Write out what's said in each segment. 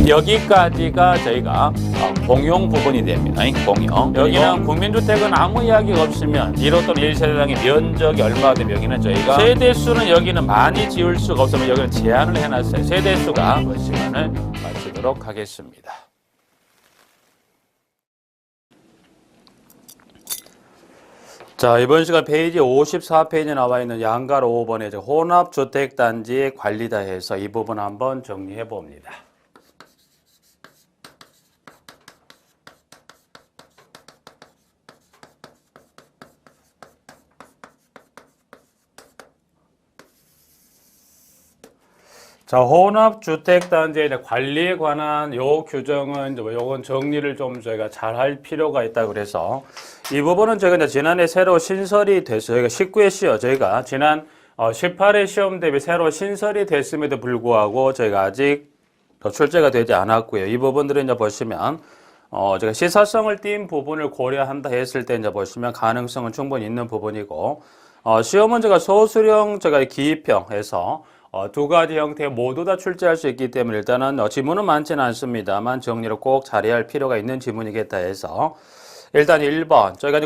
여기까지가 저희가 공용 부분이 됩니다. 공용. 여기는 국민주택은 아무 이야기가 없으면 1호 또는 1세대당의 면적이 얼마가 되면 여기는 저희가 세대수는 여기는 많이 지을 수가 없으면 여기는 제한을 해놨어요. 세대수가 시간을 마치도록 하겠습니다. 자, 이번 시간 페이지 54페이지에 나와 있는 양가로 5번의 혼합주택단지의 관리다 해서 이 부분 한번 정리해 봅니다. 자, 혼합주택단지의 관리에 관한 요 규정은 요건 정리를 좀 저희가 잘 할 필요가 있다 그래서 이 부분은 저희가 이제 지난해 새로 신설이 됐어요. 저희가 19회 시험 저희가 지난 18회 시험 대비 새로 신설이 됐음에도 불구하고 저희가 아직 출제가 되지 않았고요. 이 부분들은 이제 보시면 제가 시사성을 띈 부분을 고려한다 했을 때 이제 보시면 가능성은 충분히 있는 부분이고 시험 문제가 소수령 제가 기입형에서 두 가지 형태 모두 다 출제할 수 있기 때문에 일단은 지문은 많지는 않습니다만 정리를 꼭 잘해야 할 필요가 있는 지문이겠다 해서 일단 1번 저희가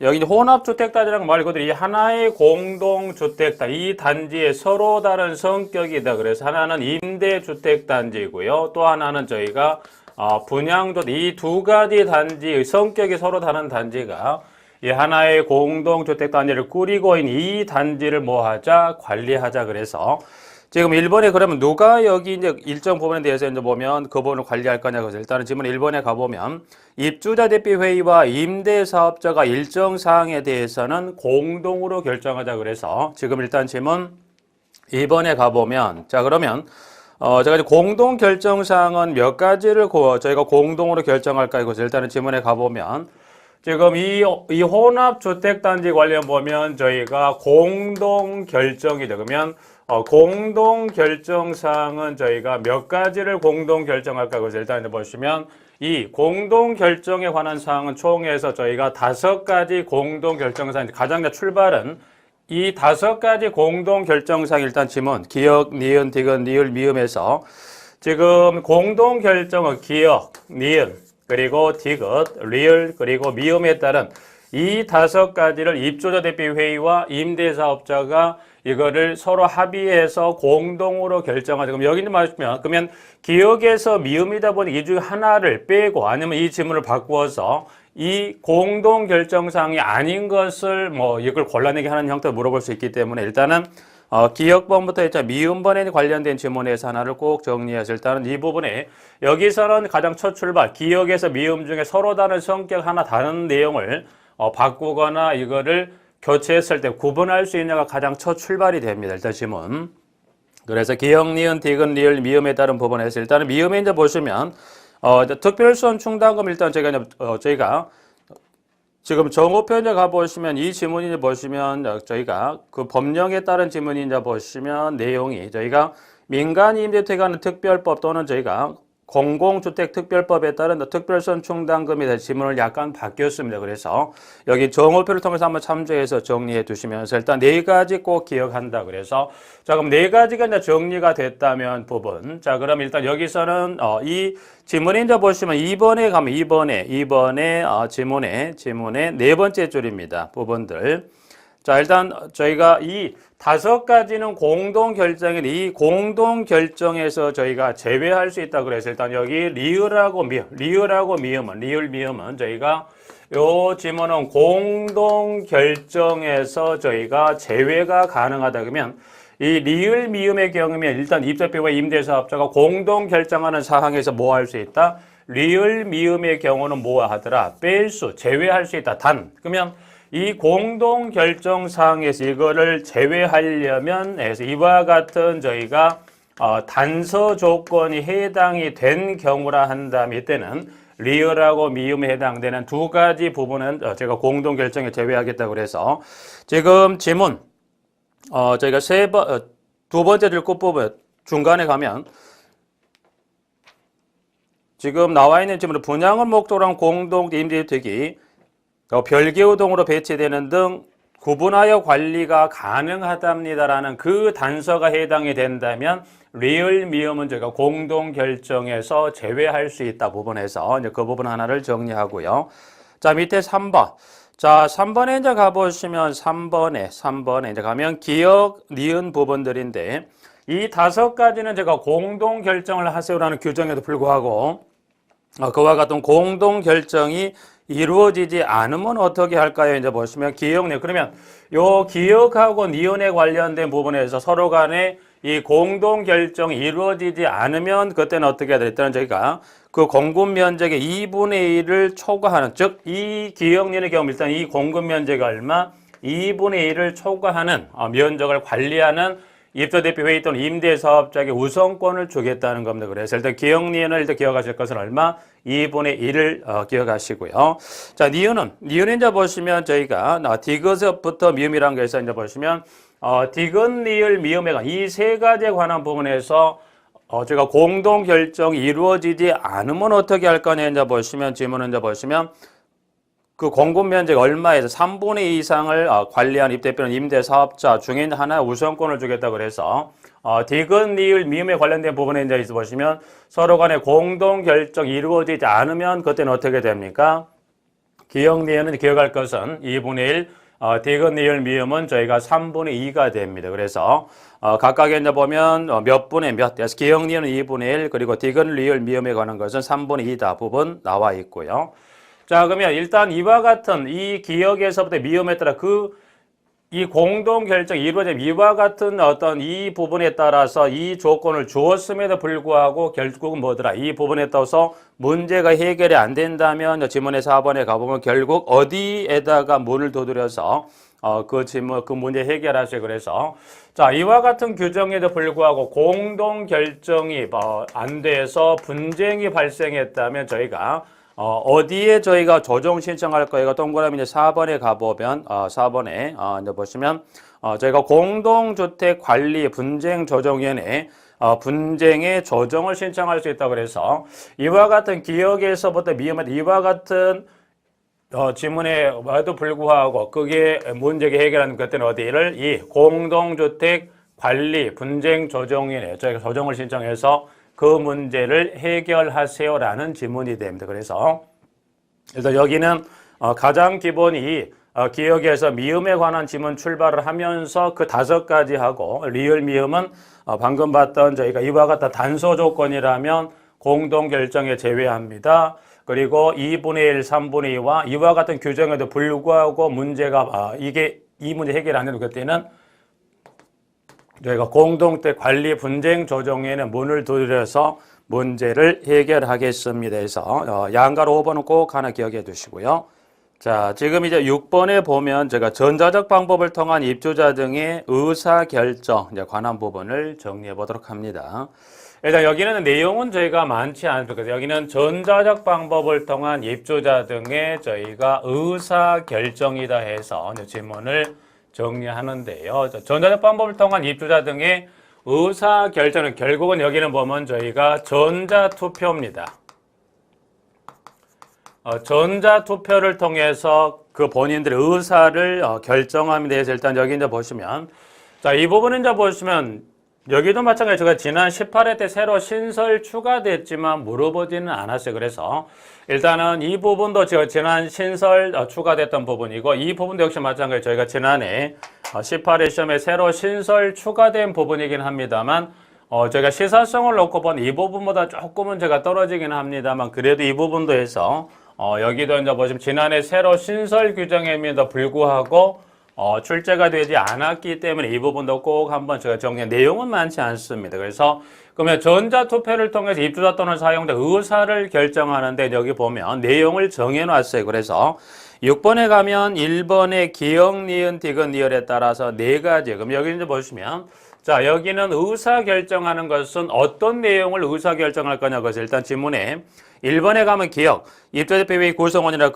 여기 혼합주택단지라는 말 그대로 이 하나의 공동주택단 이 단지의 서로 다른 성격이다. 그래서 하나는 임대주택단지이고요. 또 하나는 저희가 분양도 이 두 가지 단지의 성격이 서로 다른 단지가 이 하나의 공동주택단지를 꾸리고 있는 이 단지를 뭐 하자? 관리하자. 그래서 지금 1번에 그러면 누가 여기 이제 일정 부분에 대해서 이제 보면 그 부분을 관리할 거냐고 해서 일단은 지금 1번에 가보면 입주자 대표 회의와 임대사업자가 일정 사항에 대해서는 공동으로 결정하자. 그래서 지금 일단 질문 2번에 가보면 자 그러면 제가 이제 공동 결정 사항은 몇 가지를 저희가 공동으로 결정할까요? 그래서 일단은 지문에 가보면 지금 이 혼합주택단지 관련 보면 저희가 공동 결정이죠. 그러면 공동 결정 사항은 저희가 몇 가지를 공동 결정할까? 그래서 일단 보시면 이 공동 결정에 관한 사항은 총에서 저희가 5가지 공동 결정 사항 가장 출발은 이 5가지 공동 결정 사항 일단 지문 기역, 니은, 디귿, 니을, 미음에서 지금 공동 결정은 기역, 니은 그리고 디귿, 리을, 그리고 미음에 따른 이 5가지를 입주자 대표 회의와 임대사업자가 이거를 서로 합의해서 공동으로 결정하죠. 그럼 여기는 말하면 그러면 기역에서 미음이다 보니 이 중 하나를 빼고 아니면 이 지문을 바꾸어서 이 공동 결정사항이 아닌 것을 뭐 이걸 골라내게 하는 형태로 물어볼 수 있기 때문에 일단은 기역번부터 일단 미음번에 관련된 지문에서 하나를 꼭 정리해서 일단은 이 부분에 여기서는 가장 첫 출발 기역에서 미음 중에 서로 다른 성격 하나 다른 내용을 바꾸거나 이거를 교체했을 때 구분할 수 있냐가 가장 첫 출발이 됩니다. 일단 지문. 그래서 기역, 니은, 디귿, 리을, 미음에 따른 부분에서 일단은 미음에 이제 보시면 특별수원 충당금 일단 저희가 지금 정오편에 가보시면 이 지문이 이제 보시면 저희가 그 법령에 따른 지문이 이제 보시면 내용이 저희가 민간임대주택하는 특별법 또는 저희가 공공주택특별법에 따른 특별선 충당금에 대한 지문을 약간 바뀌었습니다. 그래서 여기 정오표를 통해서 한번 참조해서 정리해 두시면서 일단 4가지 꼭 기억한다. 그래서 자 그럼 4가지가 이제 정리가 됐다면 부분 자 그럼 일단 여기서는 이 지문에 이제 보시면 2번에 가면 2번에 지문에 4번째 줄입니다. 부분들 자 일단 저희가 이 5가지는 공동 결정인 이 공동 결정에서 저희가 제외할 수 있다 그래서 일단 여기 리을하고 미음은 리을 미음은 저희가 요 지문은 공동 결정에서 저희가 제외가 가능하다 그러면 이 리을 미음의 경우면 일단 입주자와 임대사업자가 공동 결정하는 사항에서 뭐 할 수 있다? 리을 미음의 경우는 뭐 하더라? 뺄 수, 제외할 수 있다. 단 그러면 이 공동 결정 사항에서 이거를 제외하려면 해서 이와 같은 저희가 단서 조건이 해당이 된 경우라 한다면 이때는 리을하고 미음에 해당되는 2가지 부분은 제가 공동 결정에 제외하겠다고 그래서 지금 지문 저희가 2번째 줄 끝부분 중간에 가면 지금 나와 있는 지문은 분양을 목적으로 한 공동 임대주택이 별개의 동으로 배치되는 등 구분하여 관리가 가능하답니다라는 그 단서가 해당이 된다면 리을 미음은 저희가 공동 결정에서 제외할 수 있다 부분에서 이제 그 부분 하나를 정리하고요. 자, 밑에 3번. 자, 3번에 이제 가보시면 3번에 이제 가면 기억, 니은 부분들인데 이 5가지는 제가 공동 결정을 하세요라는 규정에도 불구하고 그와 같은 공동 결정이 이루어지지 않으면 어떻게 할까요? 이제 보시면 기억력. 그러면 요 기억하고 니은에 관련된 부분에서 서로 간에 이 공동 결정이 이루어지지 않으면 그때는 어떻게 해야 되겠다는 저희가 그 공급 면적의 2분의 1을 초과하는, 즉 이 기억력의 경우 일단 이 공급 면적이 얼마? 2분의 1을 초과하는 면적을 관리하는 입주대표 회의 또는 임대사업자에게 우선권을 주겠다는 겁니다. 그래서 일단 기억니은을 일단 기억하실 것은 얼마? 2분의 1을 기억하시고요. 자, 니은은 이제 보시면 저희가 디귿부터 미음이라는 거에서 이제 보시면 디귿, 리을, 미음에 관한 이 세 가지에 관한 부분에서 제가 공동 결정이 이루어지지 않으면 어떻게 할 거냐 이제 보시면 지문은 이제 보시면 그 공급 면적 얼마에서 3분의 2 이상을 관리한 입대표는 임대사업자 중에 하나 우선권을 주겠다고 그래서 디귿, 리을, 미음에 관련된 부분에 이제 보시면 서로 간에 공동 결정이 이루어지지 않으면 그때는 어떻게 됩니까? 기억, 니은은 기억할 것은 2분의 1, 디귿, 리을, 미음은 저희가 3분의 2가 됩니다. 그래서 각각에 이제 보면 몇 분의 몇, 그래서 기억, 니은은 2분의 1, 그리고 디귿, 리을, 미음에 관한 것은 3분의 2다 부분 나와 있고요. 자, 그러면 일단 이와 같은 이 기억에서부터 미음에 따라 이 공동 결정이 이루어진 이와 같은 어떤 이 부분에 따라서 이 조건을 주었음에도 불구하고 결국은 뭐더라? 이 부분에 따라서 문제가 해결이 안 된다면 지문의 4번에 가보면 결국 어디에다가 문을 두드려서 그 문제 해결하세요. 그래서 자, 이와 같은 규정에도 불구하고 공동 결정이 안 돼서 분쟁이 발생했다면 저희가 어디에 저희가 조정 신청할 거예요? 동그라미 이제 4번에 가보면 4번에 이제 보시면 저희가 공동주택 관리 분쟁 조정위원회 분쟁의 조정을 신청할 수 있다고 그래서 이와 같은 기억에서부터 미음에 이와 같은 지문에도 불구하고 그게 문제가 해결하는 것들은 어디를 이 공동주택 관리 분쟁 조정위원회 저희가 조정을 신청해서 그 문제를 해결하세요라는 지문이 됩니다. 그래서 여기는 가장 기본이 기억에서 미음에 관한 지문 출발을 하면서 그 5가지 하고 리을 미음은 방금 봤던 저희가 이와 같은 단서 조건이라면 공동 결정에 제외합니다. 그리고 2분의 1, 3분의 2와 이와 같은 규정에도 불구하고 문제가 이 문제 해결 안 되는 그때는 저희가 공동주택 관리 분쟁 조정에는 문을 두드려서 문제를 해결하겠습니다. 해서 양가로 5번은 꼭 하나 기억해 두시고요. 자, 지금 이제 6번에 보면 제가 전자적 방법을 통한 입주자 등의 의사결정 관한 부분을 정리해 보도록 합니다. 일단 여기는 내용은 저희가 많지 않습니다. 여기는 전자적 방법을 통한 입주자 등의 저희가 의사결정이다 해서 질문을 정리하는데요. 전자적 방법을 통한 입주자 등의 의사결정은 결국은 여기는 보면 저희가 전자투표입니다. 전자투표를 통해서 그 본인들의 의사를 결정합니다. 그래서 일단 여기 이제 보시면 자, 이 부분은 이제 보시면 여기도 마찬가지로 제가 지난 18회 때 새로 신설 추가됐지만 물어보지는 않았어요. 그래서 일단은 이 부분도 제가 지난 신설 추가됐던 부분이고 이 부분도 역시 마찬가지로 저희가 지난해 18회 시험에 새로 신설 추가된 부분이긴 합니다만 저희가 시사성을 놓고 본 이 부분보다 조금은 제가 떨어지긴 합니다만 그래도 이 부분도 해서 여기도 이제 보시면 지난해 새로 신설 규정임에도 불구하고 출제가 되지 않았기 때문에 이 부분도 꼭 한번 제가 정리해 내용은 많지 않습니다. 그래서 그러면 전자투표를 통해서 입주자 또는 사용자 의사를 결정하는데 여기 보면 내용을 정해 놨어요. 그래서 6번에 가면 1번의 기억, 니은, 디귿, 리을에 따라서 4가지. 그럼 여기 이제 보시면 자, 여기는 의사결정하는 것은 어떤 내용을 의사결정할 거냐 그래서 일단 지문에 1번에 가면 기억, 입주자대표회의 구성원이라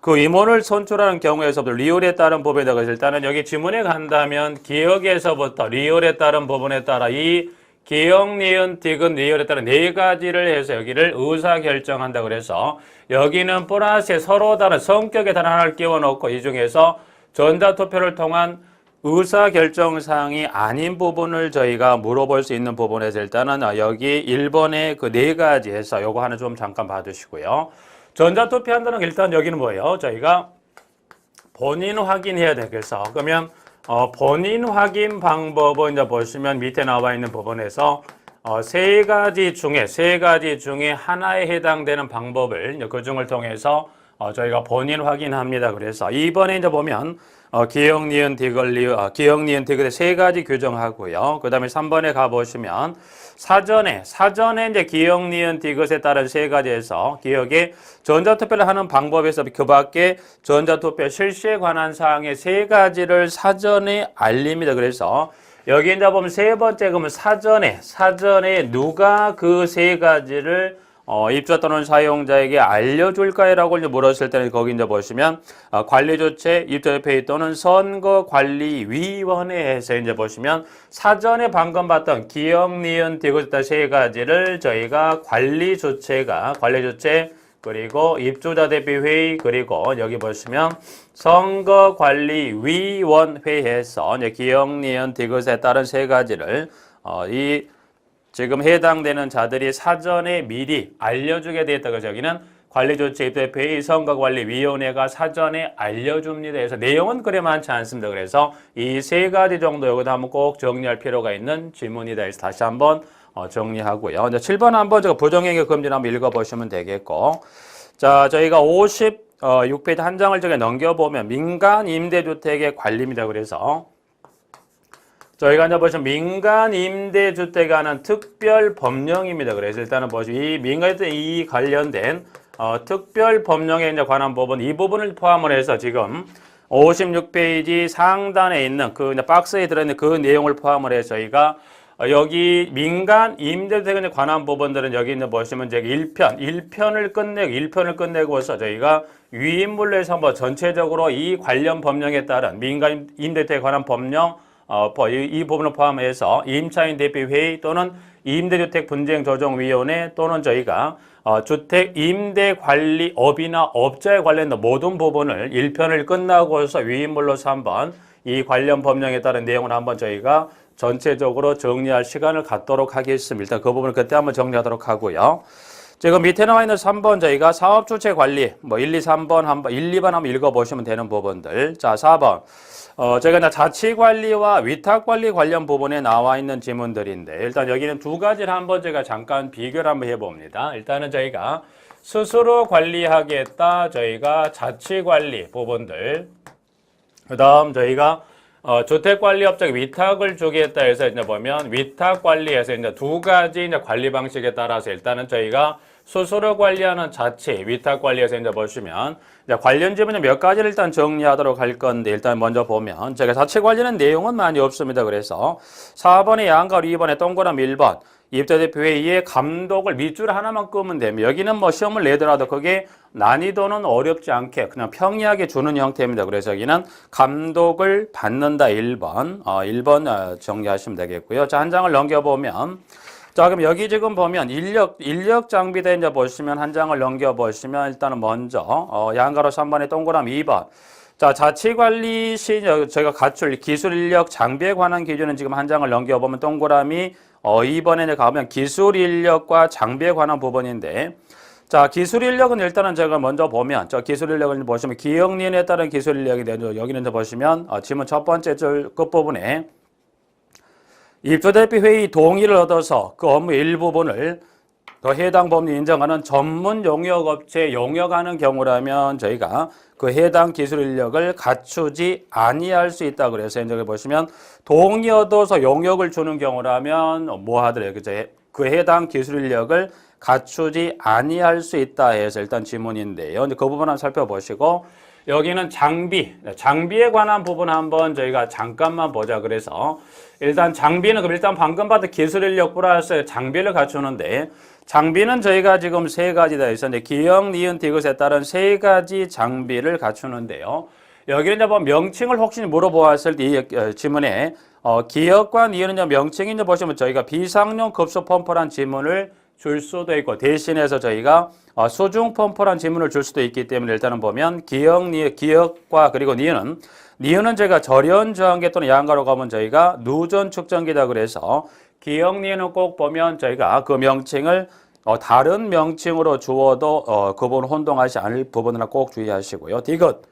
그 임원을 선출하는 경우에서부터 리얼에 따른 부분에 대해서 일단은 여기 지문에 간다면 기억에서부터 리얼에 따른 부분에 따라 이 기역, 니은, 디귿, 리을에 따른 네 가지를 해서 여기를 의사결정한다 그래서 여기는 플러스에 서로 다른 성격에 다른 하나를 끼워 넣고 이 중에서 전자투표를 통한 의사결정사항이 아닌 부분을 저희가 물어볼 수 있는 부분에서 일단은 여기 1번의 그 네 가지 해서 요거 하나 좀 잠깐 봐두시고요. 전자투표 한다는 게 일단 여기는 뭐예요? 저희가 본인 확인해야 되겠어. 그러면 본인 확인 방법은 이제 보시면 밑에 나와 있는 부분에서 세 가지 중에 하나에 해당되는 방법을 이제 그 중을 통해서 저희가 본인 확인합니다. 그래서 2번에 이제 보면 기역, 니은, 디귿의 세 가지 규정하고요. 그 다음에 3번에 가보시면 사전에 이제 기역, 니은, 디귿에 따른 세 가지에서 기역에 전자투표를 하는 방법에서 그 밖에 전자투표 실시에 관한 사항의 세 가지를 사전에 알립니다. 그래서 여기 이제 보면 세 번째 그러면 사전에 누가 그 세 가지를 입주자 또는 사용자에게 알려줄까요라고 이제 물었을 때는 거기 이제 보시면 관리조체, 입주협회 또는 선거관리위원회에서 이제 보시면 사전에 방금 봤던 기역, 니은, 디귿 세 가지를 저희가 관리조체 그리고 입주자 대표 회의 그리고 여기 보시면 선거관리위원회에서 이제 기역, 니은, 디귿에 따른 세 가지를 지금 해당되는 자들이 사전에 미리 알려주게 되었다고 해서 여기는 관리조치 입대회의 선거관리위원회가 사전에 알려줍니다. 그래서 내용은 그래 많지 않습니다. 그래서 이 세 가지 정도 여기다 한번 꼭 정리할 필요가 있는 질문이다. 그래서 다시 한번 정리하고요. 이제 7번 한번 제가 부정행위 금지를 한번 읽어보시면 되겠고, 자 저희가 56페이지 한 장을 저기 넘겨보면 민간 임대주택의 관리입니다. 그래서 저희가 이제 보시면 민간 임대주택에 관한 특별 법령입니다. 그래서 일단은 보시면 이 민간 이 관련된 특별 법령에 이제 관한 부분 이 부분을 포함을 해서 지금 56페이지 상단에 있는 그 박스에 들어있는 그 내용을 포함을 해서 저희가 여기 민간 임대주택에 관한 부분들은 여기 이제 보시면 이제 1편을 끝내고서 저희가 위인물에서 한번 전체적으로 이 관련 법령에 따른 민간 임대주택에 관한 법령 이 부분을 포함해서 임차인 대표회의 또는 임대주택분쟁조정위원회 또는 저희가 주택 임대관리업이나 업자에 관련된 모든 부분을 1편을 끝나고서 위인물로서 한번 이 관련 법령에 따른 내용을 한번 저희가 전체적으로 정리할 시간을 갖도록 하겠습니다. 일단 그 부분을 그때 한번 정리하도록 하고요. 지금 밑에 나와 있는 3번 저희가 사업주체 관리 1, 2, 3번 한번 1, 2번 한번 읽어보시면 되는 부분들. 자 4번 제가 자치관리와 위탁관리 관련 부분에 나와 있는 지문들인데 일단 여기는 두 가지를 한번 제가 잠깐 비교를 한번 해봅니다. 일단은 저희가 스스로 관리하겠다 저희가 자치관리 부분들 그 다음 저희가 주택관리업자에 위탁을 주겠다 해서 이제 보면 위탁관리에서 이제 두 가지 이제 관리 방식에 따라서 일단은 저희가 스스로 관리하는 자치, 위탁관리에서 이제 보시면 이제 관련 지문이 몇 가지를 일단 정리하도록 할 건데 일단 먼저 보면 제가 자치 관리는 내용은 많이 없습니다. 그래서 4번의 양가로 2번의 동그라미 1번 입주대표회의의 감독을 밑줄 하나만 끄면 됩니다. 여기는 뭐 시험을 내더라도 그게 난이도는 어렵지 않게 그냥 평이하게 주는 형태입니다. 그래서 여기는 감독을 받는다 1번 1번 정리하시면 되겠고요. 자, 한 장을 넘겨보면 자, 그럼 여기 지금 보면 인력 장비대 이제 보시면 한 장을 넘겨보시면 일단은 먼저 양가로 3번의 동그라미 2번 자, 자치관리 시 저희가 갖출 기술 인력 장비에 관한 기준은 지금 한 장을 넘겨보면 동그라미 2번에 가면 기술 인력과 장비에 관한 부분인데 자, 기술 인력은 일단은 제가 먼저 보면 저 기술 인력을 보시면 기역니은에 따른 기술 인력이 되죠. 여기는 이제 보시면 지문 첫 번째 줄 끝부분에 입주대표회의 동의를 얻어서 그 업무 일부분을 그 해당 법률 인정하는 전문 용역업체에 용역하는 경우라면 저희가 그 해당 기술 인력을 갖추지 아니할 수 있다. 그래서 이제 보시면 동의 얻어서 용역을 주는 경우라면 뭐 하더래요. 그 해당 기술 인력을 갖추지 아니할 수 있다 해서 일단 지문인데요. 그 부분 한번 살펴보시고 여기는 장비에 관한 부분 한번 저희가 잠깐만 보자. 그래서 일단 장비는 그럼 일단 방금 받은 기술 인력 플러스 장비를 갖추는데 장비는 저희가 지금 세 가지다 해서 기역, 니은, 디귿에 따른 세 가지 장비를 갖추는데요. 여기는 이제 뭐 명칭을 혹시 물어보았을 때 이 지문에 기역과 니은은 이제 명칭이 이제 보시면 저희가 비상용 급수 펌프란 지문을 줄 수도 있고 대신해서 저희가 수중 펌프란 지문을 줄 수도 있기 때문에 일단은 보면 기역과 그리고 니은은 저희가 절연 저항계 또는 양가로 가면 저희가 누전 측정기다 그래서 기역 니은은 꼭 보면 저희가 그 명칭을 다른 명칭으로 주어도 그분 혼동하지 않을 부분을 꼭 주의하시고요. 디귿.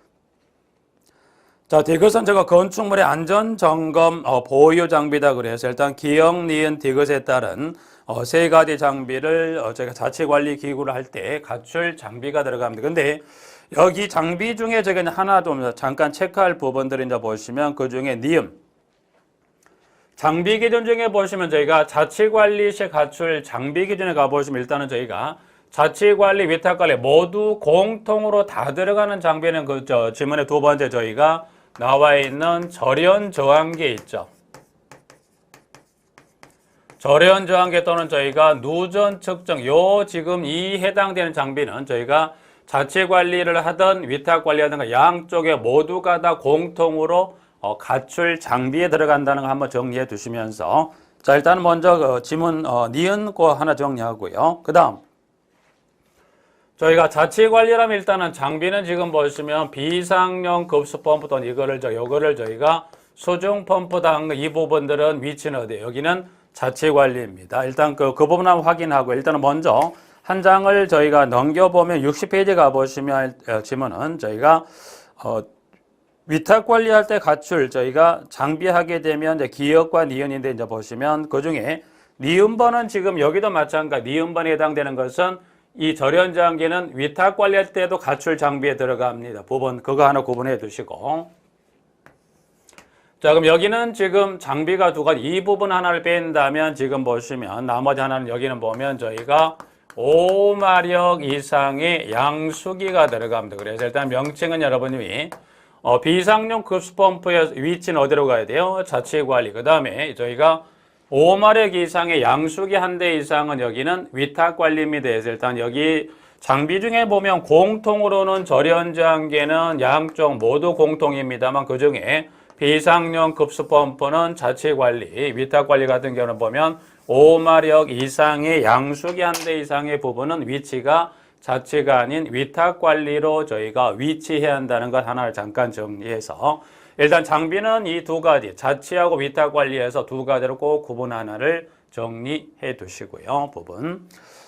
자, 디귿은 제가 건축물의 안전 점검 보유 장비다 그래서 일단 기역, 니은, 디귿에 따른 세 가지 장비를 저희가 자체 관리 기구를 할 때 갖출 장비가 들어갑니다. 근데 여기 장비 중에 제가 하나 좀 잠깐 체크할 부분들을 이제 보시면 그 중에 니은. 장비 기준 중에 보시면 저희가 자체 관리 시 갖출 장비 기준에 가보시면 일단은 저희가 자체 관리, 위탁 관리 모두 공통으로 다 들어가는 장비는 그 지문의 두 번째 저희가 나와 있는 절연 저항계 있죠. 절연 저항계 또는 저희가 누전 측정 요 지금 이 해당되는 장비는 저희가 자체 관리를 하든 위탁 관리하든 양쪽에 모두가 다 공통으로 갖출 장비에 들어간다는 거 한번 정리해 두시면서 자 일단 먼저 그 지문 니은 거 하나 정리하고요. 그 다음 저희가 자체 관리라면 일단은 장비는 지금 보시면 비상용 급수 펌프 또는 요거를 저희가 수중 펌프 당 이 부분들은 위치는 어디예요? 여기는 자체 관리입니다. 일단 그 부분 한번 확인하고 일단은 먼저 한 장을 저희가 넘겨보면 60페이지 가보시면 지문은 저희가 위탁 관리할 때 갖출 저희가 장비하게 되면 이제 기역과 니은인데 이제 보시면 그 중에 니은번은 지금 여기도 마찬가지 니은번에 해당되는 것은 이 절연장기는 위탁 관리할 때도 갖출 장비에 들어갑니다. 부분 그거 하나 구분해 두시고 자 그럼 여기는 지금 장비가 두 가지 이 부분 하나를 뺀다면 지금 보시면 나머지 하나는 여기는 보면 저희가 5마력 이상의 양수기가 들어갑니다. 그래서 일단 명칭은 여러분이 비상용 급수펌프의 위치는 어디로 가야 돼요? 자체 관리. 그 다음에 저희가 5마력 이상의 양수기 한 대 이상은 여기는 위탁 관리입니다. 그래서 일단 여기 장비 중에 보면 공통으로는 절연저항계는 양쪽 모두 공통입니다만 그 중에 비상용 급수펌프는 자체 관리, 위탁 관리 같은 경우는 보면 5마력 이상의 양수기 한 대 이상의 부분은 위치가 자체가 아닌 위탁 관리로 저희가 위치해야 한다는 것 하나를 잠깐 정리해서 일단 장비는 이 두 가지 자체하고 위탁 관리해서 두 가지로 꼭 구분 하나를 정리해 두시고요. 부분.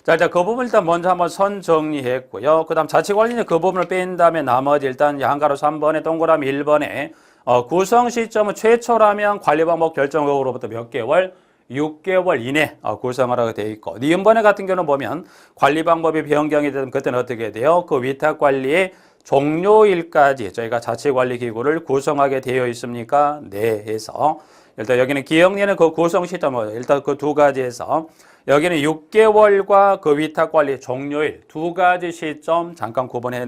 자, 일단 그 부분 일단 먼저 한번 선 정리했고요. 그 다음 자체 관리는 그 부분을 뺀 다음에 나머지 일단 한가로 3번에 동그라미 1번에 구성 시점은 최초라면 관리 방법 결정으로부터 몇 개월? 6개월 이내 구성하라고 되어 있고 니은번에 같은 경우는 보면 관리 방법이 변경이 되면 그때는 어떻게 돼요? 그 위탁 관리의 종료일까지 저희가 자체 관리 기구를 구성하게 되어 있습니까? 네 해서 일단 여기는 기억리는 그 구성 시점은 일단 그 두 가지에서 여기는 6개월과 그 위탁 관리 종료일 두 가지 시점 잠깐 구분해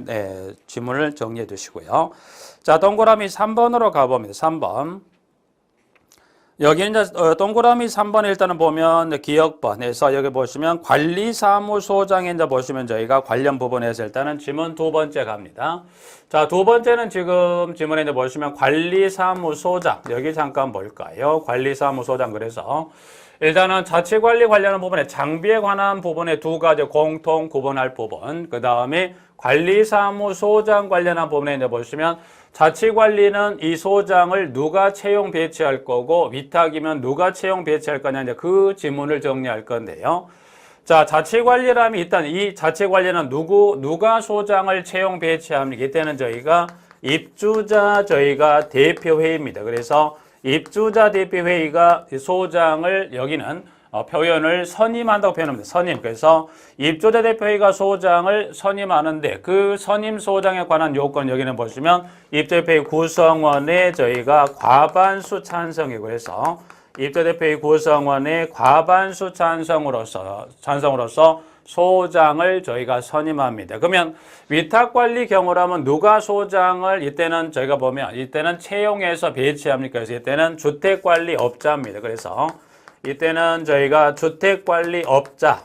지문을 정리해 두시고요. 자, 동그라미 3번으로 가봅니다. 3번. 여기는 이제 동그라미 3번에 일단은 보면 기역번에서 여기 보시면 관리사무소장에 이제 보시면 저희가 관련 부분에서 일단은 지문 두 번째 갑니다. 자, 두 번째는 지금 지문에 이제 보시면 관리사무소장 여기 잠깐 볼까요? 관리사무소장 그래서 일단은 자체 관리 관련한 부분에 장비에 관한 부분에 두 가지 공통 구분할 부분 그 다음에 관리사무소장 관련한 부분에 이제 보시면 자체 관리는 이 소장을 누가 채용 배치할 거고 위탁이면 누가 채용 배치할 거냐 이제 그 지문을 정리할 건데요. 자, 자체 관리라면 일단 이 자체 관리는 누가 소장을 채용 배치합니까? 이때는 저희가 입주자 저희가 대표회의입니다. 그래서 입주자 대표회의가 소장을 여기는 표현을 선임한다고 표현합니다. 선임. 그래서 입주자 대표회의가 소장을 선임하는데 그 선임 소장에 관한 요건 여기는 보시면 입주자 대표회의 구성원의 저희가 과반수 찬성이고 그래서 입주자 대표회의 구성원의 과반수 찬성으로서 소장을 저희가 선임합니다. 그러면 위탁관리 경우라면 누가 소장을 이때는 저희가 보면 이때는 채용해서 배치합니까? 그래서 이때는 주택관리업자입니다. 그래서 이때는 저희가 주택관리업자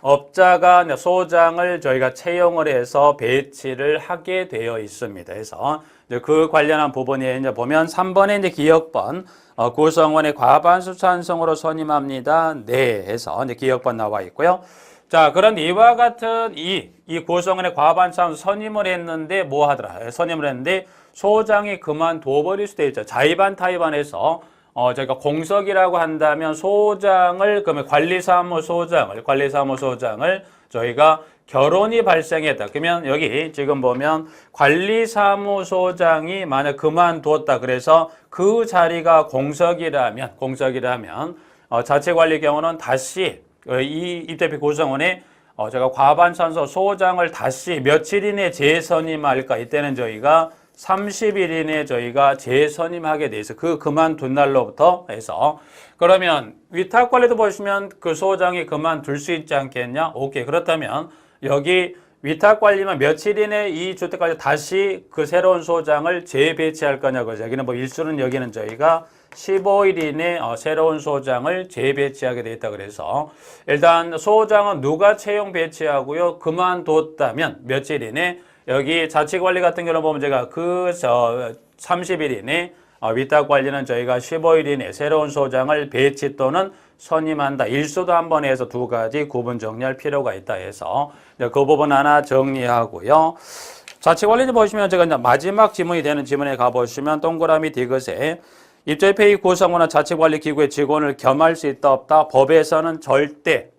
업자가 소장을 저희가 채용을 해서 배치를 하게 되어 있습니다. 그래서 그 관련한 부분에 이제 보면 3번에 이제 기역번 구성원의 과반수 찬성으로 선임합니다. 네, 해서 이제 기역번 나와 있고요. 자, 그런데 이와 같은 이 구성원의 과반수 선임을 했는데 뭐 하더라? 선임을 했는데 소장이 그만둬 버릴 수도 있죠. 자의반 타의반에서 저희가 공석이라고 한다면 소장을 그러면 관리사무소장을 저희가 결혼이 발생했다. 그러면 여기 지금 보면 관리사무소장이 만약 그만두었다. 그래서 그 자리가 공석이라면 자치관리 경우는 다시 이 입대표 구성원에 제가 과반찬소 소장을 다시 며칠 이내에 재선임할까? 이때는 저희가 30일 이내에 저희가 재선임하게 돼 있어. 그만둔 날로부터 해서. 그러면 위탁관리도 보시면 그 소장이 그만둘 수 있지 않겠냐? 오케이. 그렇다면 여기 위탁관리만 며칠 이내에 이 주택관리 다시 그 새로운 소장을 재배치할 거냐고. 여기는 뭐 일수는 여기는 저희가 15일 이내 새로운 소장을 재배치하게 돼 있다. 그래서 일단 소장은 누가 채용 배치하고요. 그만뒀다면 며칠 이내 여기 자치관리 같은 경우는 보면 제가 30일 이내 위탁관리는 저희가 15일 이내 새로운 소장을 배치 또는 선임한다. 일수도 한번 해서 두 가지 구분 정리할 필요가 있다 해서 그 부분 하나 정리하고요. 자치관리 보시면 제가 이제 마지막 지문이 되는 지문에 가보시면 동그라미 디귿에 입주회의 구성원은 자치관리 기구의 직원을 겸할 수 있다 없다? 법에서는 절대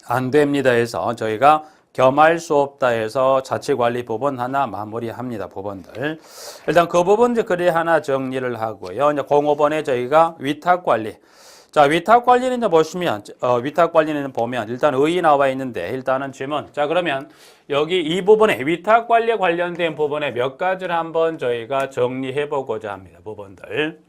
안 됩니다 해서 저희가 겸할 수 없다 해서 자치관리 부분 하나 마무리합니다. 부분들. 일단 그 부분 이제 글에 하나 정리를 하고요. 이제 05번에 저희가 위탁관리. 자, 위탁관리는 이제 보시면, 위탁관리는 보면 일단 의의 나와 있는데 일단은 질문. 자, 그러면 여기 이 부분에 위탁관리에 관련된 부분에 몇 가지를 한번 저희가 정리해 보고자 합니다. 부분들.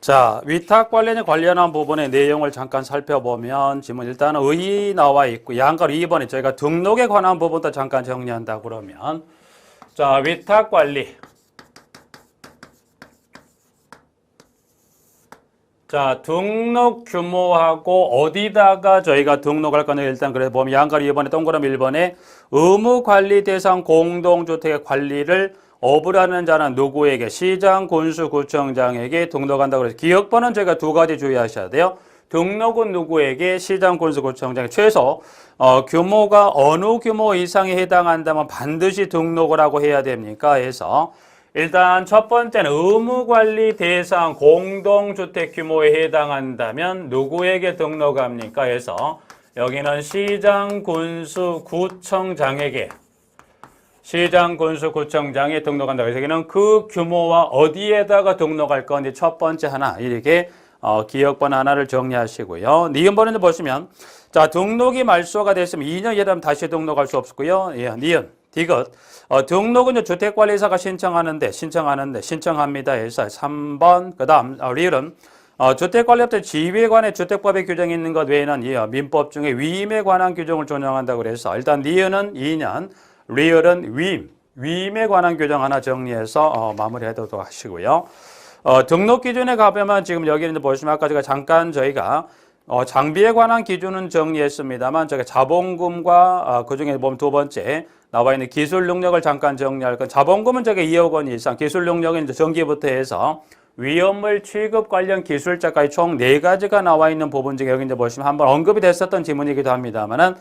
자, 위탁관리에 관련한 부분의 내용을 잠깐 살펴보면 지금 일단은 의의 나와 있고 양가로 2번에 저희가 등록에 관한 부분도 잠깐 정리한다 그러면 자, 위탁관리. 자, 등록 규모하고 어디다가 저희가 등록할 거는 일단 그래 보면 양가로 2번에 동그라미 1번에 의무관리 대상 공동주택의 관리를 업으라는 자는 누구에게? 시장, 군수, 구청장에게 등록한다고 그래서 기억번은 저희가 두 가지 주의하셔야 돼요. 등록은 누구에게? 시장, 군수, 구청장에게 최소 규모가 어느 규모 이상에 해당한다면 반드시 등록을 하고 해야 됩니까? 해서 일단 첫 번째는 의무관리 대상 공동주택 규모에 해당한다면 누구에게 등록합니까? 해서 여기는 시장, 군수, 구청장에게 시장, 군수, 구청장에 등록한다. 그래서 여기는 그 규모와 어디에다가 등록할 건지 첫 번째 하나 이렇게 기억번 하나를 정리하시고요. 니은번을 보시면 자 등록이 말소가 됐으면 2년 이하면 다시 등록할 수 없고요. 예, 니은, 디귿 등록은 주택관리사가 신청합니다 해서 3번 그 다음 리을은 주택관리업체 지위에 관해 주택법에 규정이 있는 것 외에는 민법 중에 위임에 관한 규정을 준용한다고 그래서 일단 니은은 2년 리얼은 위임에 관한 규정 하나 정리해서 마무리하도록 하시고요. 등록 기준에 가보면 지금 여기는 보시면 아까 제가 잠깐 저희가 장비에 관한 기준은 정리했습니다만 저희가 자본금과 그 중에 보면 두 번째 나와 있는 기술 능력을 잠깐 정리할 건 자본금은 저게 2억 원 이상, 기술 능력은 이제 전기부터 해서 위험물 취급 관련 기술자까지 총 4가지가 나와 있는 부분 중에 여기 이제 보시면 한번 언급이 됐었던 지문이기도 합니다만은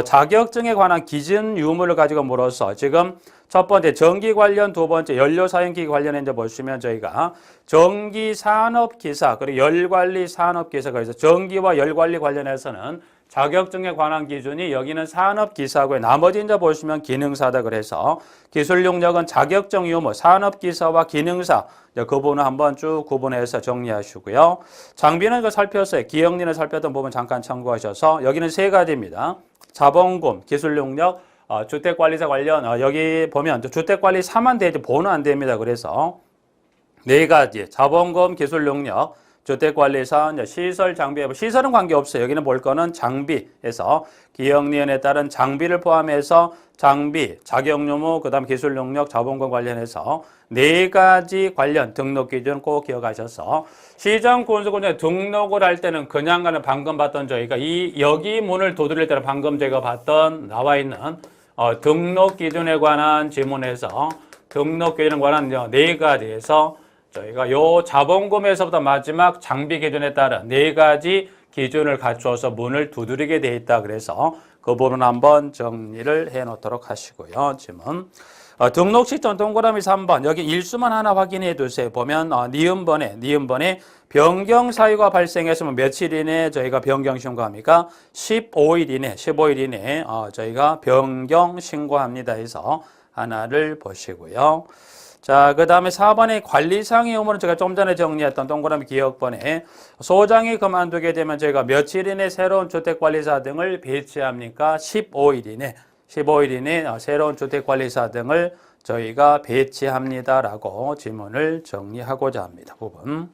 자격증에 관한 기준 유무를 가지고 물어서 지금 첫 번째 전기 관련, 두 번째 연료 사용기 관련해 이제 보시면 저희가 전기 산업 기사 그리고 열 관리 산업 기사가 있어 전기와 열 관리 관련해서는 자격증에 관한 기준이 여기는 산업 기사고요. 나머지 이제 보시면 기능사다 그래서 기술 능력은 자격증 유무, 산업 기사와 기능사 그 부분을 한번 쭉 구분해서 정리하시고요. 장비는 그 살폈어요. 기억리는 살폈던 부분 잠깐 참고하셔서 여기는 3가지입니다. 자본금, 기술 능력, 주택관리사 관련 여기 보면 주택관리 3만 되지 보는 안 됩니다. 그래서 네 가지 자본금 기술 능력 주택관리사 시설 장비 시설은 관계없어요. 여기는 볼 거는 장비에서 기억리언에 따른 장비를 포함해서 장비, 자격유무, 그다음 기술 능력, 자본금 관련해서 네 가지 관련 등록 기준 꼭 기억하셔서 시장 군수공장 등록을 할 때는 그냥 가는 방금 봤던 저희가 여기 문을 두드릴 때는 방금 제가 봤던 나와 있는 등록 기준에 관한 지문에서 등록 기준에 관한 네 가지에서 저희가 요 자본금에서부터 마지막 장비 기준에 따른 네 가지 기준을 갖추어서 문을 두드리게 돼 있다. 그래서 그 부분 한번 정리를 해 놓도록 하시고요. 지문. 등록 시점 동그라미 3번 여기 일수만 하나 확인해 두세요. 보면 니은번에 변경 사유가 발생했으면 며칠 이내에 저희가 변경 신고합니까? 15일 이내 저희가 변경 신고합니다 해서 하나를 보시고요. 자, 그 다음에 4번의 관리상의 의무는 제가 좀 전에 정리했던 동그라미 기억번에 소장이 그만두게 되면 저희가 며칠 이내 새로운 주택관리사 등을 배치합니까? 15일 이내 새로운 주택관리사 등을 저희가 배치합니다라고 지문을 정리하고자 합니다. 부분.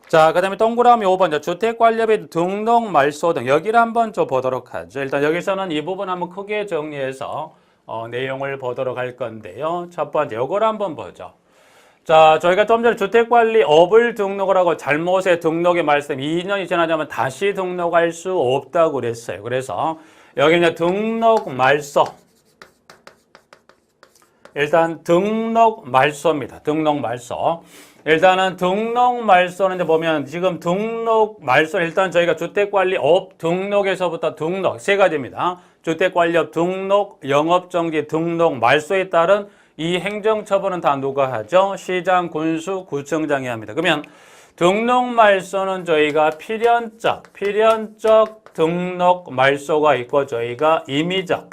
자, 그 다음에 동그라미 5번 주택관리업의 등록 말소 등 여기를 한번 좀 보도록 하죠. 일단 여기서는 이 부분 한번 크게 정리해서 내용을 보도록 할 건데요. 첫 번째, 요걸 한번 보죠. 자, 저희가 좀 전에 주택관리업을 등록을 하고 잘못에 등록이 말씀 2년이 지나자면 다시 등록할 수 없다고 그랬어요. 그래서 여기 이제 등록 말소. 일단 등록 말소입니다. 등록 말소. 일단은 등록 말소는 이제 보면 지금 등록 말소 일단 저희가 주택관리업 등록에서부터 등록 세 가지입니다. 주택관리업 등록, 영업정지 등록, 말소에 따른 이 행정처분은 다 누가 하죠? 시장, 군수, 구청장이 합니다. 그러면 등록 말소는 저희가 필연적 등록 말소가 있고 저희가 임의적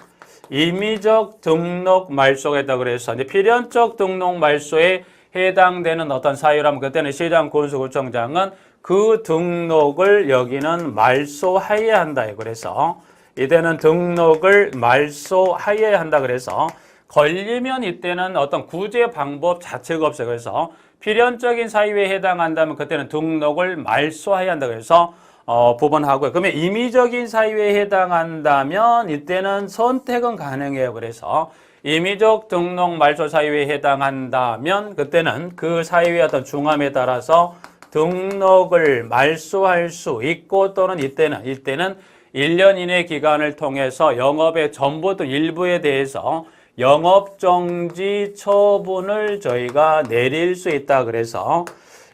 등록 말소가 있다고 그래서 이제 필연적 등록 말소에 해당되는 어떤 사유라면 그때는 시장, 군수, 구청장은 그 등록을 여기는 말소하여야 한다. 그래서 이때는 등록을 말소하여야 한다. 그래서 걸리면 이때는 어떤 구제 방법 자체가 없어요. 그래서 필연적인 사유에 해당한다면 그때는 등록을 말소해야 한다. 그래서 부분하고요. 그러면 임의적인 사유에 해당한다면 이때는 선택은 가능해요. 그래서 임의적 등록 말소 사유에 해당한다면 그때는 그 사유의 어떤 중함에 따라서 등록을 말소할 수 있고 또는 이때는 1년 이내 기간을 통해서 영업의 전부 또 일부에 대해서 영업정지 처분을 저희가 내릴 수 있다. 그래서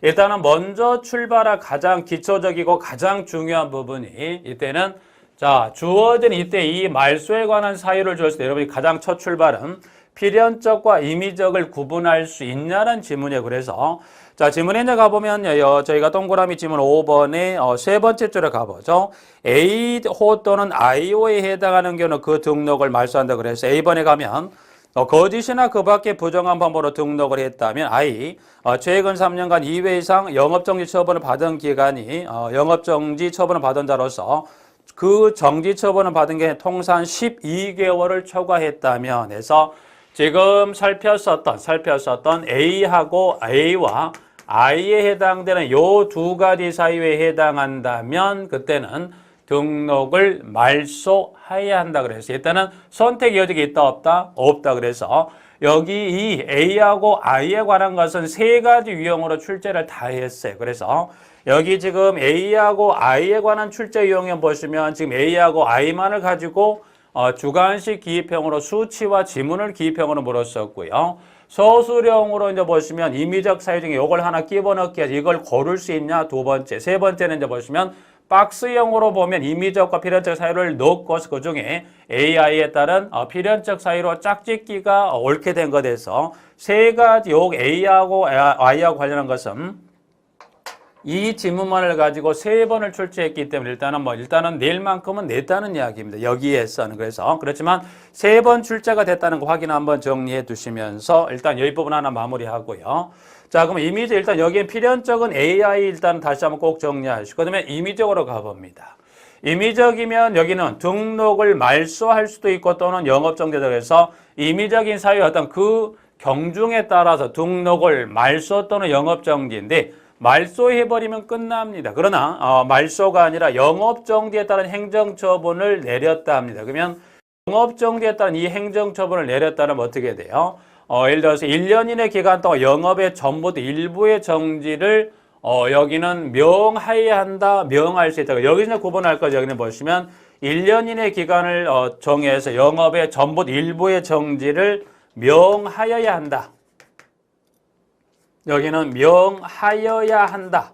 일단은 먼저 출발할 가장 기초적이고 가장 중요한 부분이 이때는 자, 주어진 이때 이 말소에 관한 사유를 줬을 때 여러분이 가장 첫 출발은 필연적과 임의적을 구분할 수 있냐는 지문이에요. 그래서 자, 지문에 이제 가보면요. 저희가 동그라미 지문 5번에 세 번째 줄에 가보죠. A호 또는 I호에 해당하는 경우는 그 등록을 말소한다. 그래서 A번에 가면 거짓이나 그 밖에 부정한 방법으로 등록을 했다면 I, 최근 3년간 2회 이상 영업정지 처분을 받은 기간이 영업정지 처분을 받은 자로서 그 정지 처분을 받은 게 통산 12개월을 초과했다면 해서 지금 살폈었던 A와 I에 해당되는 요 두 가지 사유에 해당한다면 그때는 등록을 말소해야 한다 그래서 일단은 선택 여지가 있다 없다? 없다 그래서 여기 이 A하고 I에 관한 것은 세 가지 유형으로 출제를 다 했어요. 그래서 여기 지금 A하고 I에 관한 출제 유형을 보시면 지금 A하고 I만을 가지고 주관식 기입형으로 수치와 지문을 기입형으로 물었었고요. 서술형으로 이제 보시면 임의적 사유 중에 이걸 하나 끼워 넣기 해서 이걸 고를 수 있냐 두 번째. 세 번째는 이제 보시면 박스형으로 보면 임의적과 필연적 사유를 넣고 그 중에 AI에 따른 필연적 사유로 짝짓기가 옳게 된 것에서 세 가지 요 A하고 I하고 관련한 것은 이 지문만을 가지고 세 번을 출제했기 때문에 일단은 내일만큼은 냈다는 이야기입니다. 여기에서는 그래서 그렇지만 세 번 출제가 됐다는 거 확인 한번 정리해 두시면서 일단 여기 부분 하나 마무리하고요. 자, 그럼 임의적 일단 여기에 필연적은 AI 일단 다시 한번 꼭 정리하시고 그다음에 임의적으로 가봅니다. 임의적이면 여기는 등록을 말소할 수도 있고 또는 영업정지다. 그래서 임의적인 사유의 어떤 그 경중에 따라서 등록을 말소 또는 영업정지인데 말소해버리면 끝납니다. 그러나 말소가 아니라 영업정지에 따른 행정처분을 내렸다 합니다. 그러면 영업정지에 따른 이 행정처분을 내렸다면 어떻게 돼요? 예를 들어서 1년 이내 기간 동안 영업의 전부도 일부의 정지를 여기는 명하여야 한다, 명할 수 있다. 여기서 구분할 거 여기는 보시면 1년 이내 기간을 정해서 영업의 전부 일부의 정지를 명하여야 한다. 여기는 명하여야 한다.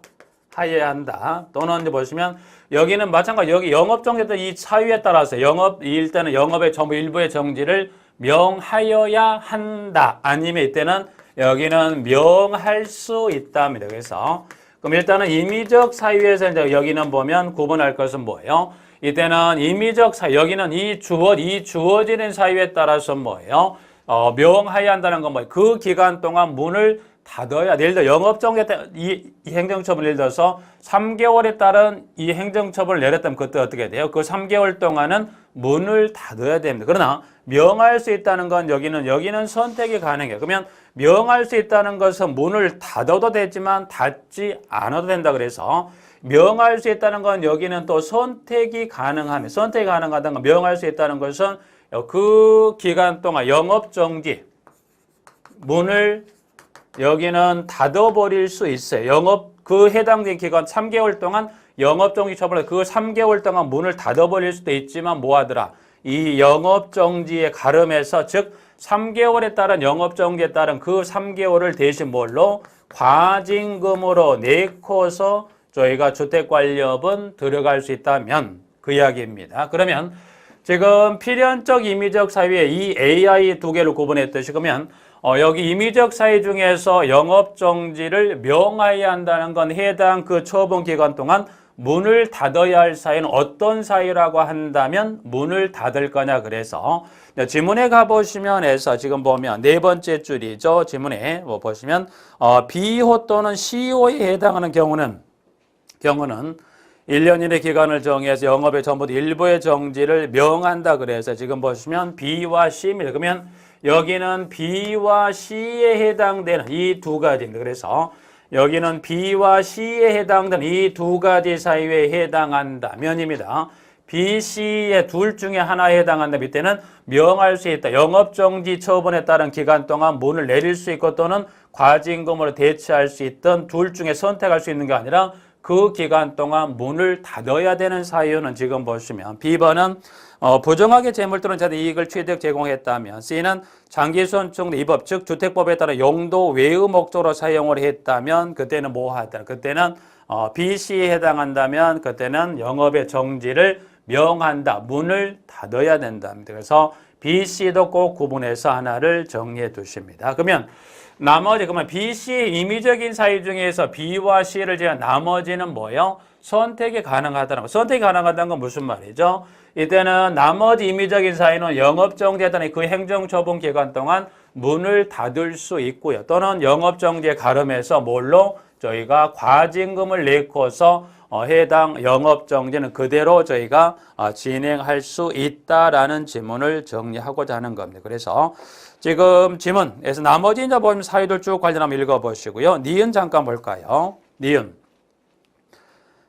하여야 한다. 또는 이제 보시면 여기는 마찬가지 여기 영업정지했던 이 사유에 따라서 영업일 때는 영업의 전부 일부의 정지를 명하여야 한다. 아니면 이때는 여기는 명할 수 있답니다. 그래서 그럼 일단은 임의적 사유에서 이제 여기는 보면 구분할 것은 뭐예요? 이때는 임의적 사유, 여기는 이 주어지는 사유에 따라서 뭐예요? 명하여야 한다는 건 뭐예요? 그 기간 동안 문을 닫아야, 예를 들어 영업정지에 따른 이 행정처분을 예를 들어서 3개월에 따른 이 행정처분을 내렸다면 그때 어떻게 돼요? 그 3개월 동안은 문을 닫아야 됩니다. 그러나 명할 수 있다는 건 여기는 선택이 가능해요. 그러면 명할 수 있다는 것은 문을 닫아도 되지만 닫지 않아도 된다. 그래서 명할 수 있다는 건 여기는 또 선택이 가능하면, 선택이 가능하다는 건 명할 수 있다는 것은 그 기간 동안 영업정지 문을 여기는 닫아버릴 수 있어요. 그 해당된 기간 3개월 동안 영업정지 처분을 그 3개월 동안 문을 닫아버릴 수도 있지만 뭐하더라? 이 영업정지에 가름해서 즉 3개월에 따른 영업정지에 따른 그 3개월을 대신 뭘로? 과징금으로 내고서 저희가 주택관리업은 들어갈 수 있다면 그 이야기입니다. 그러면 지금 필연적 임의적 사유에 이 AI 두 개를 구분했듯이 그러면 여기 임의적 사유 중에서 영업정지를 명하여야 한다는 건 해당 그 처분 기간 동안 문을 닫아야 할 사유는 어떤 사유라고 한다면 문을 닫을 거냐. 그래서 지문에 가보시면 해서 지금 보면 네 번째 줄이죠. 지문에 뭐 보시면 B호 또는 C호에 해당하는 경우는 1년 이내 기간을 정해서 영업의 전부 일부의 정지를 명한다. 그래서 지금 보시면 B와 C입니다. 그러면 여기는 B와 C에 해당되는 이 두 가지입니다. 그래서 여기는 B와 C에 해당되는 이 두 가지 사유에 해당한다면입니다. B, C의 둘 중에 하나에 해당한다면 이때는 명할 수 있다. 영업정지 처분에 따른 기간 동안 문을 내릴 수 있고 또는 과징금으로 대체할 수 있던 둘 중에 선택할 수 있는 게 아니라 그 기간 동안 문을 닫아야 되는 사유는 지금 보시면 B번은 부정하게 재물 또는 자산 이익을 취득 제공했다면 C는 장기손충 입법 즉 주택법에 따라 용도 외의 목적으로 사용을 했다면 그때는 뭐 하더라? 그때는 B, C에 해당한다면 그때는 영업의 정지를 명한다. 문을 닫아야 된답니다. 그래서 B, C도 꼭 구분해서 하나를 정리해 두십니다. 그러면 그러면 B, C의 임의적인 사유 중에서 B와 C를 제한 나머지는 뭐예요? 선택이 가능하다는 거. 선택이 가능하다는 건 무슨 말이죠? 이때는 나머지 임의적인 사유는 영업정지에 따른 그 행정처분 기간 동안 문을 닫을 수 있고요. 또는 영업정지에 가름해서 뭘로? 저희가 과징금을 내고서 해당 영업정지는 그대로 저희가 진행할 수 있다라는 지문을 정리하고자 하는 겁니다. 그래서 지금 지문에서 나머지 이제 보면 사유들 쭉 관련 한번 읽어보시고요. 니은 잠깐 볼까요? 니은.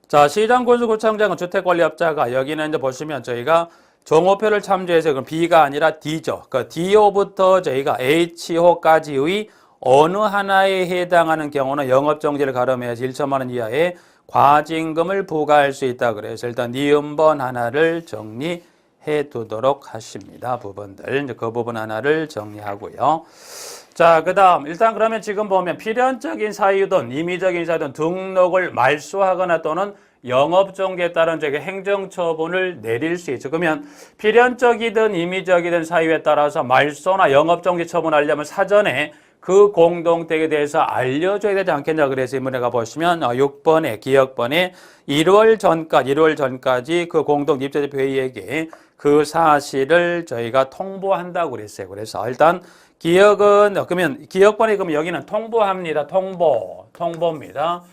자, 시장군수구청장은 주택관리업자가 여기는 이제 보시면 저희가 정호표를 참조해서 그럼 B가 아니라 D죠. 그 D호부터 저희가 H호까지의 어느 하나에 해당하는 경우는 영업정지를 가름해서 1천만 원 이하의 과징금을 부과할 수 있다. 그래서 일단 니은번 하나를 정리해 두도록 하십니다. 부분들. 이제 그 부분 하나를 정리하고요. 자, 그 다음 일단 그러면 지금 보면 필연적인 사유든 임의적인 사유든 등록을 말소하거나 또는 영업정지에 따른 저기 행정처분을 내릴 수 있죠. 그러면 필연적이든 임의적이든 사유에 따라서 말소나 영업정지 처분하려면 사전에 그 공동택에 대해서 알려줘야 되지 않겠냐. 그래서 이 문제가 보시면 6번에 기억번에 1월 전까지 그 공동 입주자 회의에게 그 사실을 저희가 통보한다고 그랬어요. 그래서 일단 기억은 그러면 기억번에 그러면 여기는 통보합니다. 통보입니다.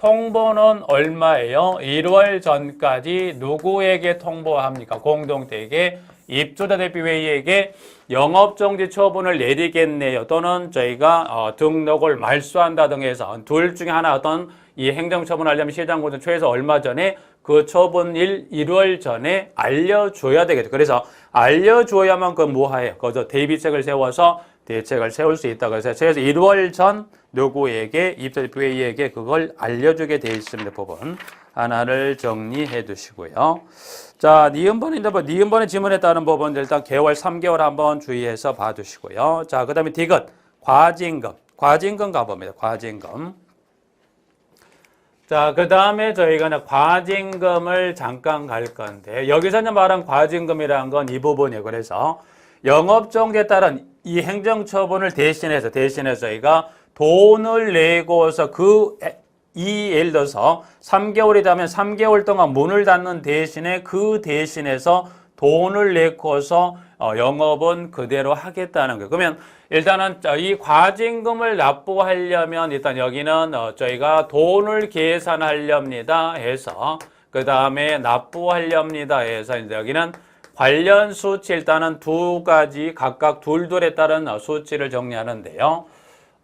통보는 얼마예요? 1월 전까지 누구에게 통보합니까? 공동대에게, 입주자 대표회의에게 영업정지 처분을 내리겠네요. 또는 저희가 등록을 말소한다 등 해서 둘 중에 하나 어떤 이 행정처분하려면 시장공정 최소 얼마 전에 그 처분일 1월 전에 알려줘야 되겠죠. 그래서 알려줘야만 그 뭐하예요? 거기서 대비책을 세워서 대책을 세울 수 있다. 그래서 1월 전 누구에게 입주자대표회의에게 그걸 알려주게 되어 있습니다. 부분 하나를 정리해 두시고요. 자, 니은번의 지문에 따른 부분들 일단 개월 3개월 한번 주의해서 봐두시고요. 자, 그다음에 디귿 과징금 가봅니다. 과징금. 자, 그 다음에 저희가 과징금을 잠깐 갈 건데, 여기서 말한 과징금이라는 건 이 부분이에요. 그래서 영업정지에 따른 이 행정처분을 대신해서 저희가 돈을 내고서 예를 들어서 3개월이 되면 3개월 동안 문을 닫는 대신에 그 대신해서 돈을 내고서 영업은 그대로 하겠다는 거예요. 그러면 일단은 이 과징금을 납부하려면 일단 여기는 저희가 돈을 계산하렵니다 해서 그 다음에 납부하렵니다 해서 이제 여기는 관련 수치 일단은 두 가지 각각 둘에 따른 수치를 정리하는데요.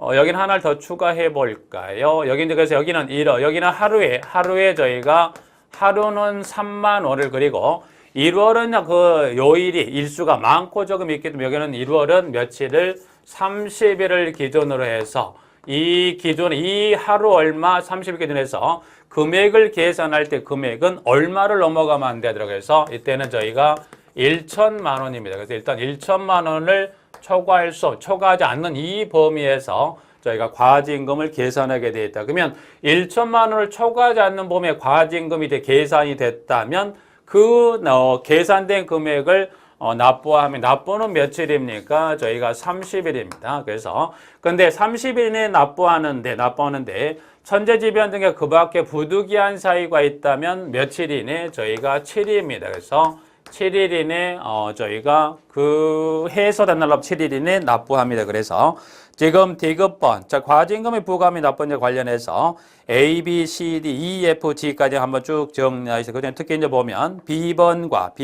여기는 하나를 더 추가해 볼까요? 그래서 여기는 여기는 하루에 저희가 하루는 3만 원을 그리고 1월은 그 요일이 일수가 많고 조금 있기 때문에 여기는 1월은 며칠을 30일을 기준으로 해서 이 하루 얼마 30일 기준해서 금액을 계산할 때 금액은 얼마를 넘어가면 안 되더라고요. 그래서 이때는 저희가 1천만 원입니다. 그래서 일단 1천만 원을 초과하지 않는 이 범위에서 저희가 과징금을 계산하게 되어 있다. 그러면 1천만 원을 초과하지 않는 범위에 과징금이 계산이 됐다면 그 계산된 금액을 납부하면 납부는 며칠입니까? 저희가 30일입니다. 그래서 근데 30일 이내에 납부하는데 천재지변 등의 그 밖에 부득이한 사유가 있다면 며칠 이내 저희가 7일입니다. 그래서 7일 이내 저희가 그 해소된 날로 7일 이내 납부합니다. 그래서 지금 디귿번 과징금의 부과함이 납부에 관련해서 A, B, C, D, E, F, G까지 한번 쭉 정리해서 그중에 특히 이제 보면 B번과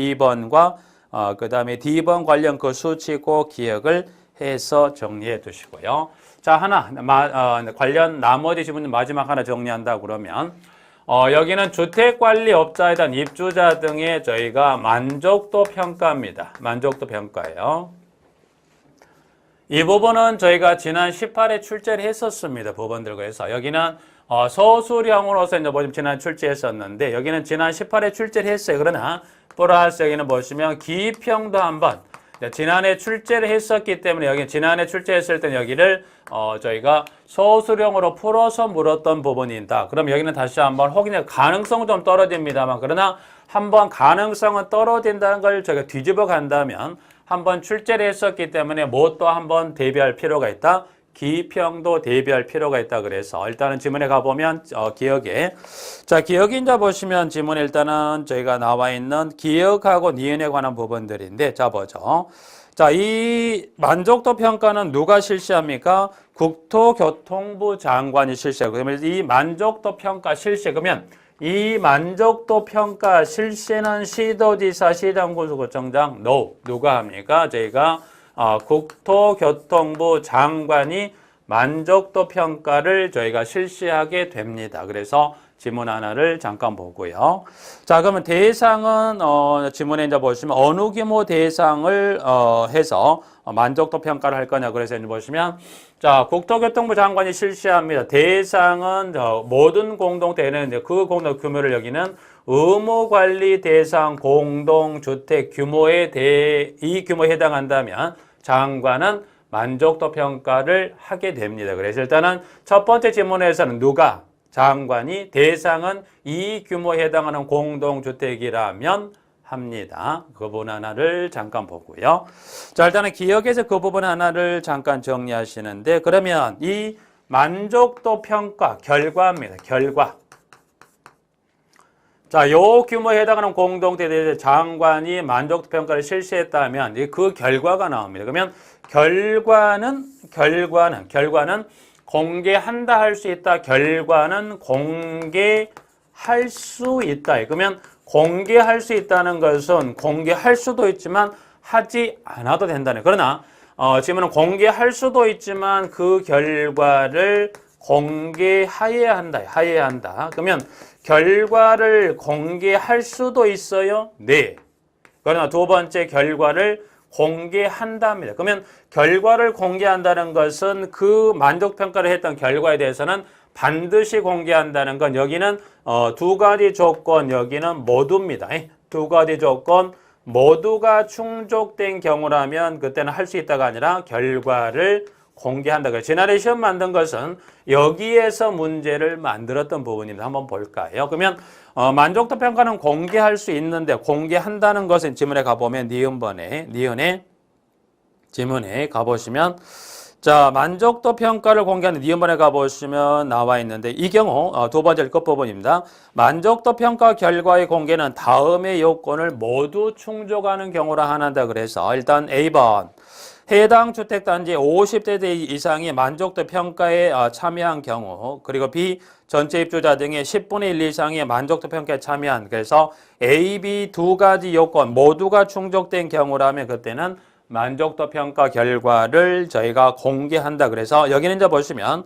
그 다음에 D번 관련 그 수치 꼭 기억을 해서 정리해 두시고요. 자, 관련 나머지 지문 마지막 하나 정리한다 그러면 여기는 주택관리업자에 대한 입주자 등의 저희가 만족도 평가입니다. 만족도 평가예요. 이 부분은 저희가 지난 18회 출제를 했었습니다. 법원들 그래서 여기는 서술형으로서 이제 지난 출제했었는데 여기는 지난 18회 출제를 했어요. 그러나 플러스 여기는 보시면 기평도 한번 지난해 출제를 했었기 때문에 여기 지난해 출제했을 때는 여기를 저희가 서술형으로 풀어서 물었던 부분이다. 그럼 여기는 다시 한번 혹은 가능성은 좀 떨어집니다만 그러나 한번 가능성은 떨어진다는 걸 저희가 뒤집어 간다면 한번 출제를 했었기 때문에 뭐 또 한번 대비할 필요가 있다. 기평도 대비할 필요가 있다. 그래서 일단은 지문에 가보면 기억에 기억이 이제 보시면 지문에 일단은 저희가 나와 있는 기억하고 니은에 관한 부분들인데 자 보죠. 자, 이 만족도 평가는 누가 실시합니까? 국토교통부 장관이 실시하고 그러면 이 만족도 평가 실시 그러면 이 만족도 평가 실시는 시도지사, 시장군수구청장 누가 합니까? 저희가 국토교통부 장관이 만족도 평가를 저희가 실시하게 됩니다. 그래서 지문 하나를 잠깐 보고요. 자, 그러면 대상은 지문에 이제 보시면 어느 규모 대상을 해서 만족도 평가를 할 거냐. 그래서 이제 보시면 자, 국토교통부 장관이 실시합니다. 대상은 모든 공동대는 그 공동 규모를 여기는 의무관리 대상 공동주택 규모에 이 규모에 해당한다면 장관은 만족도 평가를 하게 됩니다. 그래서 일단은 첫 번째 질문에서는 누가 장관이 대상은 이 규모에 해당하는 공동주택이라면 합니다. 그 부분 하나를 잠깐 보고요. 자, 일단은 기억에서 그 부분 하나를 잠깐 정리하시는데 그러면 이 만족도 평가 결과입니다. 결과. 자, 요 규모에 해당하는 공동체에 대해서 장관이 만족도 평가를 실시했다면 그 결과가 나옵니다. 그러면 결과는 공개한다 할 수 있다. 결과는 공개할 수 있다. 그러면 공개할 수 있다는 것은 공개할 수도 있지만 하지 않아도 된다네. 그러나 지금은 공개할 수도 있지만 그 결과를 공개하여야 한다. 하여야 한다. 그러면 결과를 공개할 수도 있어요. 네. 그러나 두 번째 결과를 공개한답니다. 그러면 결과를 공개한다는 것은 그 만족평가를 했던 결과에 대해서는 반드시 공개한다는 건 여기는 두 가지 조건 여기는 모두입니다. 두 가지 조건 모두가 충족된 경우라면 그때는 할 수 있다가 아니라 결과를 공개한다. 지난해 시험 만든 것은 여기에서 문제를 만들었던 부분입니다. 한번 볼까요? 그러면 만족도 평가는 공개할 수 있는데 공개한다는 것은 지문에 가보면 니은의 지문에 가보시면 자 만족도 평가를 공개하는 니은번에 가보시면 나와 있는데 이 경우 두 번째 끝부분입니다. 만족도 평가 결과의 공개는 다음의 요건을 모두 충족하는 경우라 한다. 그래서 일단 A번 해당 주택단지 50대 이상이 만족도 평가에 참여한 경우 그리고 B 전체 입주자 등의 10분의 1 이상이 만족도 평가에 참여한 그래서 A, B 두 가지 요건 모두가 충족된 경우라면 그때는 만족도 평가 결과를 저희가 공개한다. 그래서 여기는 이제 보시면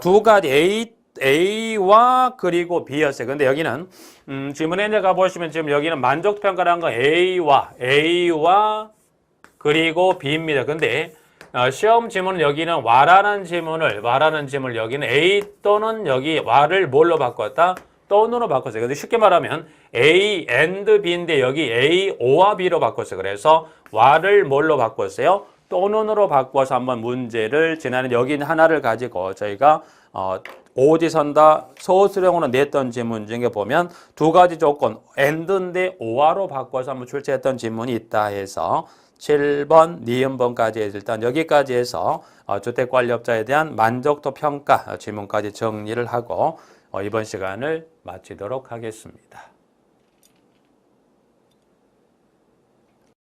두 가지 A와 그리고 B였어요. 근데 여기는 지문에 이제 가보시면 지금 여기는 만족도 평가라는 건 A와 그리고 B입니다. 근데 시험 지문은 여기는 와라는 지문을 여기는 A 또는 여기 와를 뭘로 바꿨다? 또는으로 바꿨어요. 근데 쉽게 말하면 A and B인데 여기 A, O와 B로 바꿨어요. 그래서 와를 뭘로 바꿨어요? 또는으로 바꿔서 한번 문제를 지난해 여기 하나를 가지고 저희가 오지선다 소수령으로 냈던 지문 중에 보면 두 가지 조건 and인데 O와로 바꿔서 한번 출제했던 지문이 있다 해서 7번, 니은번까지 일단 여기까지 해서 주택관리업자에 대한 만족도 평가 질문까지 정리를 하고 이번 시간을 마치도록 하겠습니다.